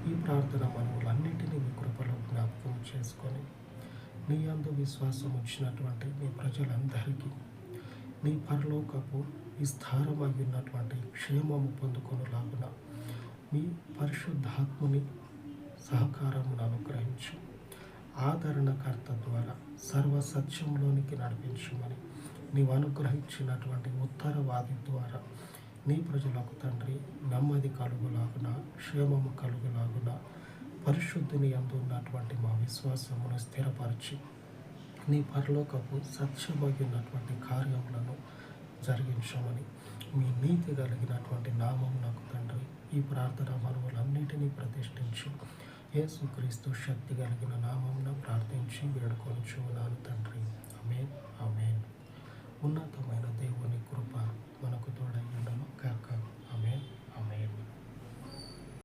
ఈ ప్రార్థన మనవులన్నిటినీ మీ కృపలో జ్ఞాపకం చేసుకొని నీ యందు విశ్వాసం వచ్చినటువంటి మీ ప్రజలందరికీ నీ పరలోకపు విస్తారమైనటువంటి క్షేమము పొందుకొనులాగున మీ పరిశుద్ధాత్ముని సహకారమును అనుగ్రహించి ఆదరణకర్త ద్వారా సర్వసత్యంలోనికి నడిపించమని నీవు అనుగ్రహించినటువంటి ఉత్తరవాది ద్వారా నీ ప్రజలకు తండ్రి నెమ్మది కలుగులాగున క్షేమము కలుగులాగున పరిశుద్ధిని యందు ఉన్నటువంటి మా విశ్వాసమును స్థిరపరిచి నీ పరలోకపు సత్యమైనటువంటి కార్యములను జరిగించమని మీ నీతి కలిగినటువంటి నామమునకు తండ్రి ఈ ప్రార్థన మనవులన్నిటినీ ప్రతిష్ఠించి యేసుక్రీస్తు శక్తి కలిగిన నామమున ప్రార్థించి వేడుకొనుచున్నాను తండ్రి. ఆమేన్ ఆమేన్. ఉన్నతమైన దేవుని కృప